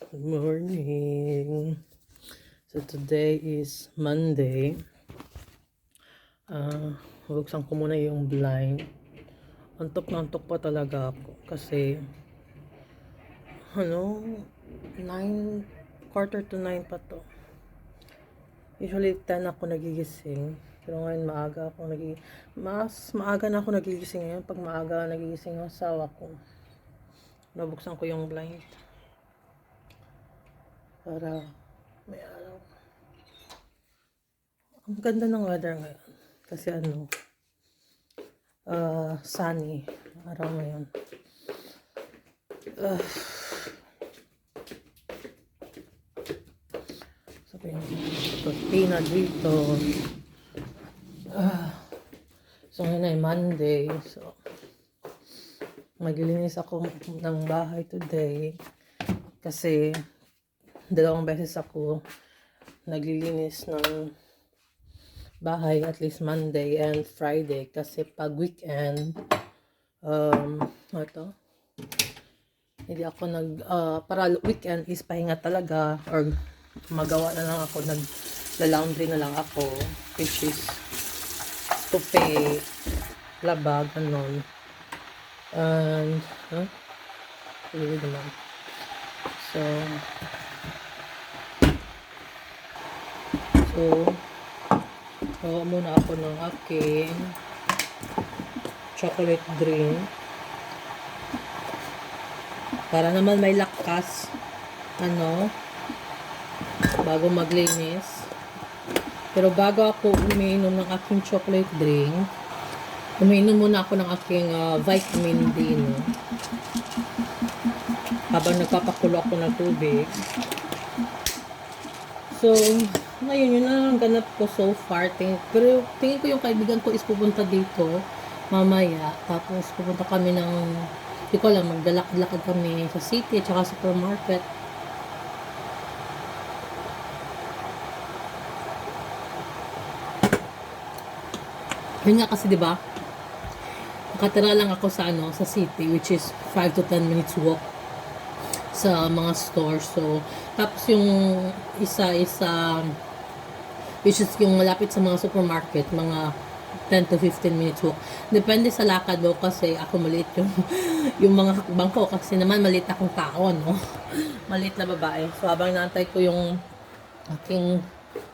Good morning. So today is Monday. Buksan ko muna yung blind. Antok na antok pa talaga ako kasi quarter to 9 pa to. Usually 10 ako nagigising. Pero ngayon mas maaga na ako nagigising ngayon. Pag maaga nagigising ang asawa ko, nabuksan ko yung blind para may araw. Ang ganda ng weather ngayon kasi sunny araw ngayon. Sabi yung cortina dito. So ngayon ay Monday, so maglilinis ako ng bahay today kasi 2 beses ako naglilinis ng bahay, at least Monday and Friday, kasi pag weekend hindi ako para weekend is pahinga talaga, or magawa na lang ako, nagla-laundry na lang ako, which is tupi, labag, ganon. And really naman. So gawa muna ako ng aking chocolate drink para naman may lakas bago maglinis. Pero bago ako umiinom ng aking chocolate drink, umiinom muna ako ng aking vitamin D, habang nagpapakulo ako ng tubig. So ngayon, yun ang ganap ko so far. Pero tingin ko yung kaibigan ko is pupunta dito mamaya. Tapos pupunta kami ng, hindi ko alam, maglalakad-lakad kami sa city at saka supermarket. Yun nga kasi, diba, nakatira lang ako sa sa city, which is 5 to 10 minutes walk sa mga stores. So tapos yung isa which is yung malapit sa mga supermarket, mga 10 to 15 minutes walk. Depende sa lakad mo kasi ako maliit yung mga hakbang ko kasi naman maliit akong tao, maliit na babae. So habang naantay ko yung aking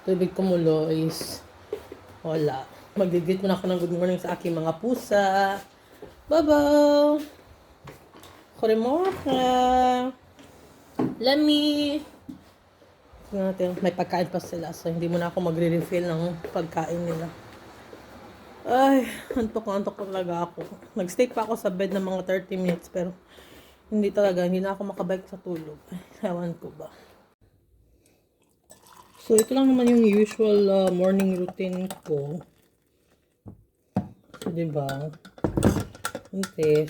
tubig kumulo is wala. Mag-greet muna ako ng good morning sa aking mga pusa. Baba! Korimorka! Lemmy! Natin, may pagkain pa sila, so hindi mo na ako magre-refill ng pagkain nila. Ay, antok ko talaga ako. Nagstay pa ako sa bed ng mga 30 minutes, pero hindi na ako makabalik sa tulog. Ewan ko ba. So ito lang naman yung usual morning routine ko. So, diba? Okay.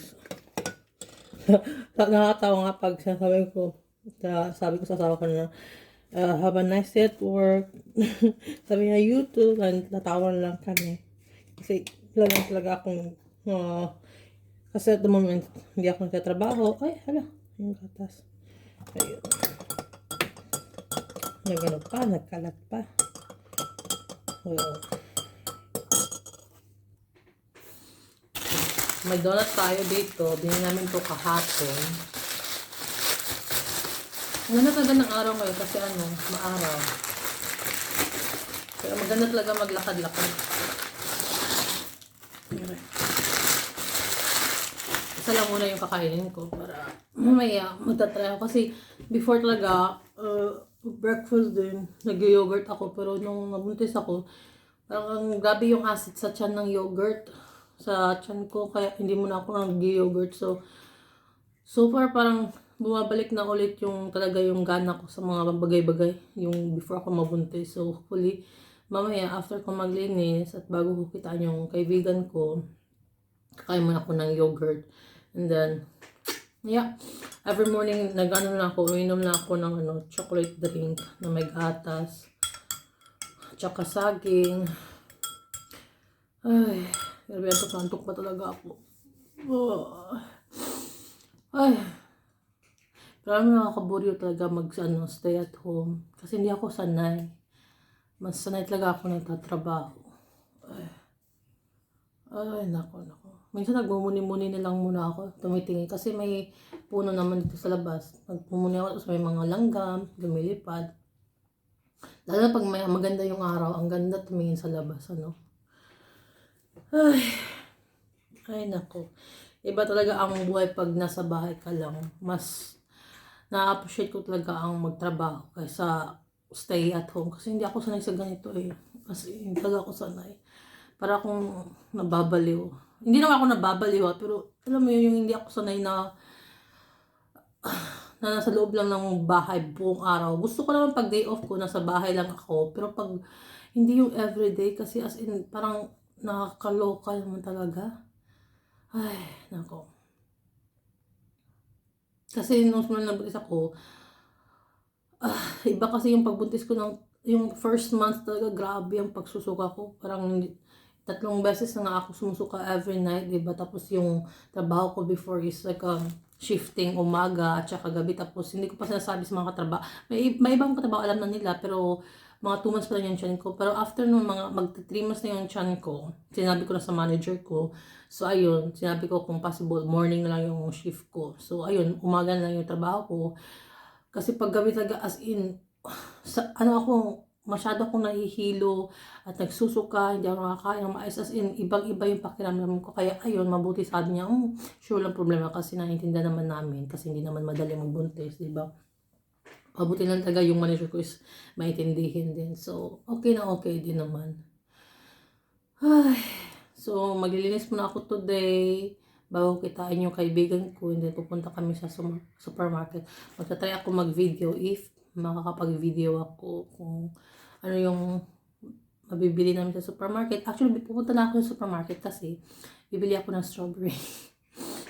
Nakakatawa nga pag sabi ko sa asawa ko na have a nice day at work. Sabi niya, you too. Natawa na lang kami. Kasi lang talaga akong kasi at the moment hindi ako nagtatrabaho. Ay, hala, yung gatas. Ayun. Nagkalat pa. Well, may donut tayo dito. Binili namin to kahapon. Maganda talaga ng araw ngayon kasi maaraw. Kaya maganda talaga maglakad-lakad. Isa lang muna yung kakainin ko para mamaya magtatry ako. Kasi before talaga, breakfast din, nag-yogurt ako. Pero nung nabuntis ako, parang gabi yung acid sa tiyan ng yogurt. Sa tiyan ko, kaya hindi muna ako nag-yogurt. So far parang bumabalik na ulit yung talaga yung gana ko sa mga bagay-bagay yung before ako mabuntis. So hopefully mamaya after ko maglinis at bago ko kitaan yung kaibigan ko, kakain muna ako ng yogurt. And then yeah, every morning uminom na ako ng chocolate drink na may gatas tsaka saging. Ay, grabe, antok pa talaga ako. Ay, Pero nakakaburyo talaga stay at home. Kasi hindi ako sanay. Mas sanay talaga ako nagtatrabaho. Ay, nako. Minsan nagmumuni-muni na lang muna ako, tumitingin. Kasi may puno naman dito sa labas. Nagmumuni ako, tapos may mga langgam, lumilipad. Lalo na pag maganda yung araw, ang ganda tumingin sa labas, ano. Ay, nako. Iba talaga ang buhay pag nasa bahay ka lang. Mas na-appreciate ko talaga ang magtrabaho kaysa stay at home. Kasi hindi ako sanay sa ganito eh. Kasi hindi talaga ako sanay. Para akong nababaliw. Hindi naman ako nababaliw pero alam mo yun, yung hindi ako sanay na nasa loob lang ng bahay buong araw. Gusto ko naman pag day off ko, nasa bahay lang ako. Pero pag hindi yung everyday, kasi as in, parang nakakaloka naman talaga. Ay, nako. Kasi nung nabuntis ako, iba kasi yung pagbuntis ko yung first month talaga, grabe ang pagsusuka ko. Parang 3 beses na nga ako sumusuka every night, diba? Tapos yung trabaho ko before is like shifting umaga at saka gabi. Tapos hindi ko pa sinasabi sa mga katrabaho. May ibang katrabaho alam na nila, pero mga 2 months pa lang yung tiyan ko. Pero after nung mag 3 months na yung tiyan ko, sinabi ko na sa manager ko. So ayun, sinabi ko kung possible, morning na lang yung shift ko. So ayun, umaga na lang yung trabaho ko. Kasi pag gabi talaga as in, masyado akong nahihilo at nagsusuka, hindi ako nakakain ng maayos, as in, ibang-iba yung pakiramdam ko. Kaya ayun, mabuti sabi niya, sure lang problema kasi naiintindihan naman namin kasi hindi naman madali magbuntis, di ba? Mabuti lang talaga yung manager ko is maintindihin din. So, okay na okay din naman. Ay, so, maglilinis muna ako today bago kitain yung kaibigan ko, and then pupunta kami sa supermarket. Magta-try ako mag-video if makakapag-video ako kung ano yung mabibili namin sa supermarket. Actually, pupunta na ako sa supermarket kasi bibili ako ng strawberry.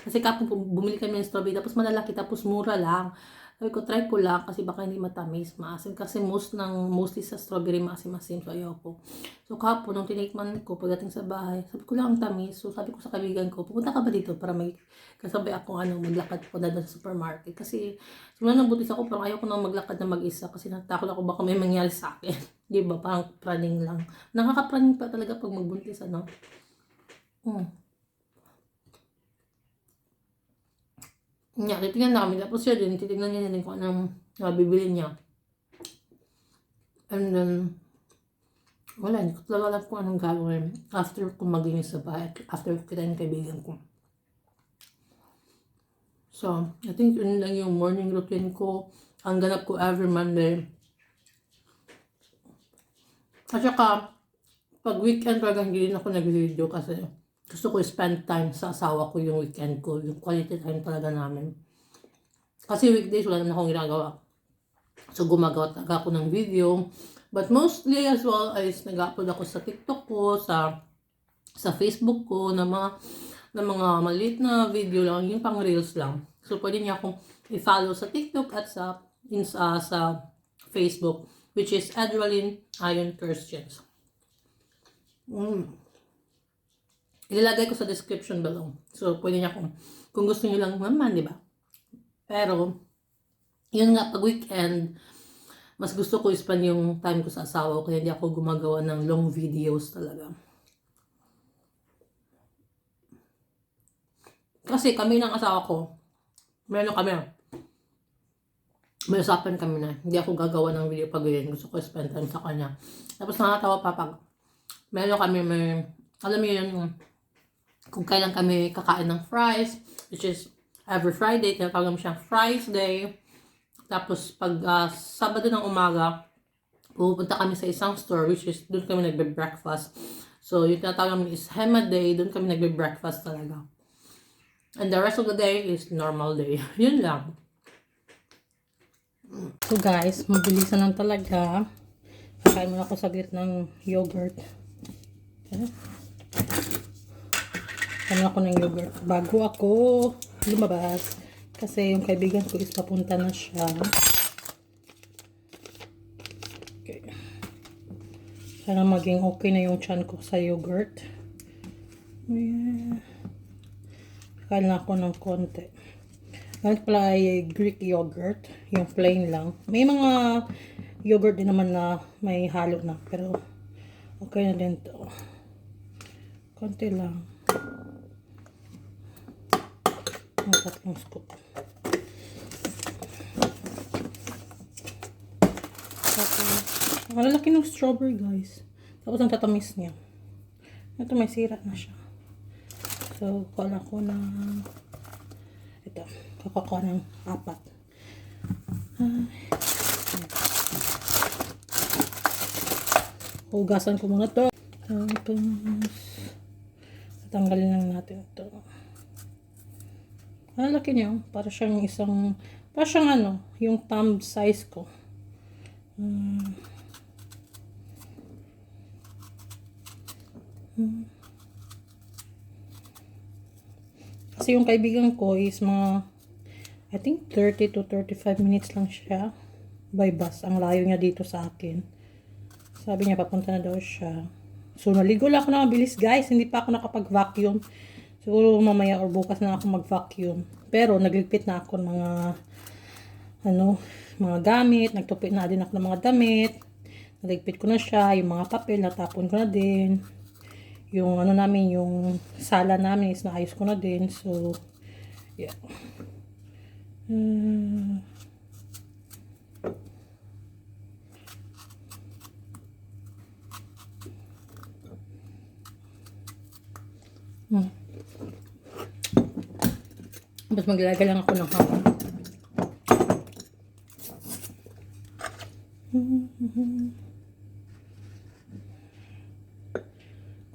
Kasi kapag bumili kami ng strawberry, tapos malalaki, tapos mura lang. Sabi ko, try ko lang kasi baka hindi matamis, maasim. Kasi mostly sa strawberry maasim-asim, so ayoko. So kapon, nung tinikman ko pagdating sa bahay, sabi ko lang ang tamis. So sabi ko sa kaibigan ko, pupunta ka ba dito para may kasabay ako maglakad po na sa supermarket. Kasi simula nang butis ako, parang ayoko nang maglakad na mag-isa kasi natakot ako baka may mangyari sa akin. Di ba? Parang praning lang. Nakakapraning pa talaga pag magbuntis, ano? Nga, titignan namin. Tapos siya din, titignan niya din kung anong bibili niya. And then, wala, hindi ko talaga alam kung anong gagawin after ko maglinis sa bahay, after kita yung kaibigan ko. So, I think yun lang yung morning routine ko. Ang ganap ko every Monday. At saka, pag weekend talaga hindi rin ako nag-video kasi gusto ko spend time sa asawa ko yung weekend ko. Yung quality time talaga namin. Kasi weekdays wala naman akong ginagawa. So, gumagawa talaga ako ng video. But mostly as well is nag-upload ako sa TikTok ko, sa Facebook ko, na mga maliit na video lang, yung pang reels lang. So, pwede niya akong i-follow sa TikTok at sa Facebook, which is Adrenaline Iron Christians. Ilalagay ko sa description below. So, pwede niya kung gusto niyo lang naman, di ba? Pero, yun nga, pag weekend, mas gusto ko i-spend yung time ko sa asawa ko, kaya hindi ako gumagawa ng long videos talaga. Kasi kami ng asawa ko, may usapan kami na hindi ako gagawa ng video pag yun. Gusto ko spend time sa kanya. Tapos nakatawa pa pag alam mo yun, kung kailan kami kakain ng fries, which is every Friday, tinatawag namin siyang Fries Day. Tapos pag Sabado ng umaga, pupunta kami sa isang store, which is doon kami nagbe-breakfast. So yung tinatawag namin is Hema Day, doon kami nagbe-breakfast talaga. And the rest of the day is normal day. Yun lang. So guys, mabilisan lang talaga. Kakain muna ako saglit ng yogurt. Okay. Kakain ako ng yogurt bago ako lumabas. Kasi yung kaibigan ko is papunta na siya. Okay. Sana maging okay na yung tiyan ko sa yogurt. Ayan. Kakain na ako ng konti. Gamit pala ay Greek yogurt. Yung plain lang. May mga yogurt din naman na may halo na. Pero okay na din to. Konti lang. Ang tatlong scoop. Tapos, ang lalaki ng strawberry guys. Tapos ang tatamis niya. Ito may sira na siya. So, kuha ko na ito. Kakakuha ng 4. Hugasan ko muna to. Tapos, tatanggalin lang natin ito. Ang laki niya. Para siyang yung thumb size ko. Kasi yung kaibigan ko is mga I think 30 to 35 minutes lang siya by bus. Ang layo niya dito sa akin. Sabi niya papunta na daw siya. So naligo lang ako na mabilis guys. Hindi pa ako nakapag-vacuum. Siguro mamaya or bukas na ako mag-vacuum. Pero nagligpit na ako ng mga gamit. Nagtupit na din ako ng mga damit. Naligpit ko na siya. Yung mga papel natapon ko na din. Yung namin, yung sala namin is naayos ko na din. So, yeah. Tapos maglalagay lang ako ng hapon.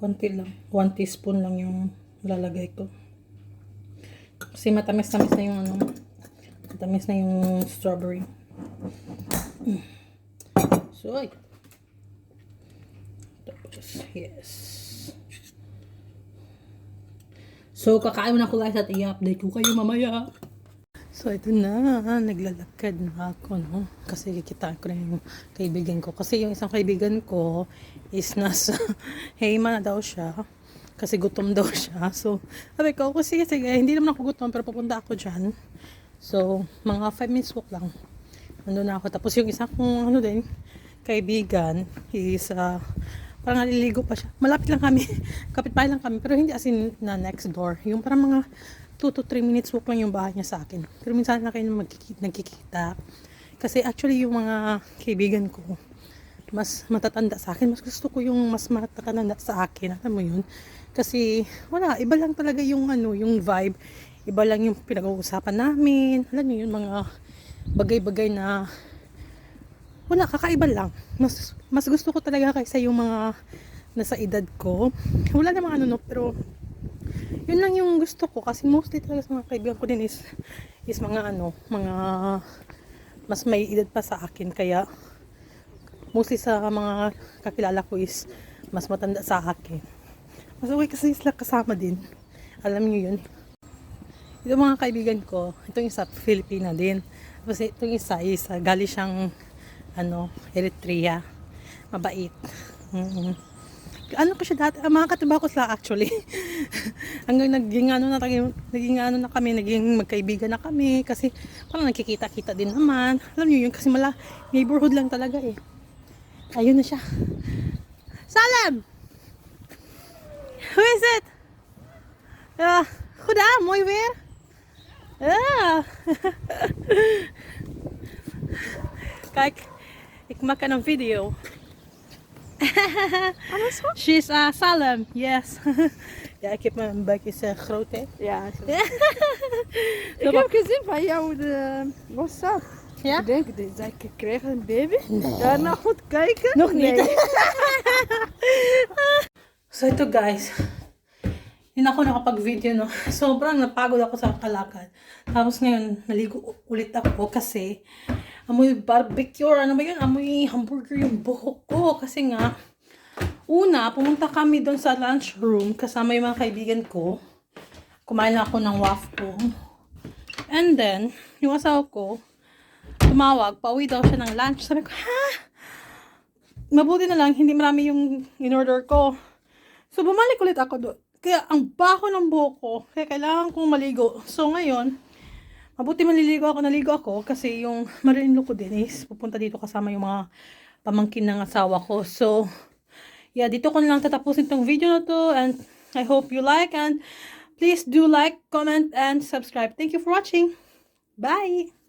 Konti lang. 1 teaspoon lang yung lalagay ko. Kasi matamis-tamis na yung matamis na yung strawberry. So, ay. Tapos, yes. So, kakain mo na ako guys at i-update ko kayo mamaya. So, ito na. Naglalakad na ako, no? Kasi kikitaan ko na yung kaibigan ko. Kasi yung isang kaibigan ko is nasa Heima na daw siya. Kasi gutom daw siya. So, sabi ko, sige, hindi naman ako gutom, pero papunta ako dyan. So, mga 5 minutes walk lang. Nandun na ako. Tapos yung isang kong, kaibigan is, parang naliligo pa siya. Malapit lang kami. Kapitbahay lang kami. Pero hindi as in na next door. Yung parang mga 2 to 3 minutes walk lang yung bahay niya sa akin. Pero minsan na kayo nagkikita. Kasi actually yung mga kaibigan ko, mas matatanda sa akin. Mas gusto ko yung mas matatanda sa akin. Alam mo yun? Kasi wala, iba lang talaga yung yung vibe. Iba lang yung pinag-uusapan namin. Alam niyo yun, mga bagay-bagay na wala, kakaiba lang. Mas gusto ko talaga kaysa yung mga nasa edad ko. Wala namang pero yun lang yung gusto ko kasi mostly talaga sa mga kaibigan ko din is mga mga mas may edad pa sa akin, kaya mostly sa mga kakilala ko is mas matanda sa akin. Mas okay kasi sila kasama din. Alam niyo yun. Ito mga kaibigan ko, ito yung sa Filipina din. Tapos itong isa is galing siyang Eritrea. Mabait. Ano ko siya dati, mga katiba ko sila actually. Hanggang naging na kami, naging magkaibigan na kami kasi parang nagkikita-kita din naman. Alam niyo yun, kasi neighborhood lang talaga eh. Ayun na siya. Salam! Who is it? Goedaan, mooi weer. Kijk, ik maak een video. She's Salem, yes. Ja, ik heb mijn buik is groot, hè? Ja, zo. Ik heb gezien van jou de WhatsApp. Ja? Ik denk, ik kreeg een baby. Ja, nou goed kijken. Nog niet. Nee. So ito guys, hindi na ako nakapag-video, no? Sobrang napagod ako sa kalakad. Tapos ngayon, naligo ulit ako kasi amoy barbecue, ano ba yun? Amoy hamburger yung buhok ko. Kasi nga, una, pumunta kami doon sa lunchroom kasama yung mga kaibigan ko. Kumain ako ng waffle. And then, yung asawa ko, tumawag, pauwi daw siya ng lunch. Sabi ko, ha? Mabuti na lang, hindi marami yung in-order ko. So, bumalik ulit ako doon. Kaya, ang baho ng buhok ko. Kaya, kailangan kong maligo. So, ngayon, Mabuti naligo ako kasi yung mother-in-law ko din is pupunta dito kasama yung mga pamangkin ng asawa ko. So, yeah, dito ko na lang tatapusin tong video na to, and I hope you like, and please do like, comment, and subscribe. Thank you for watching. Bye!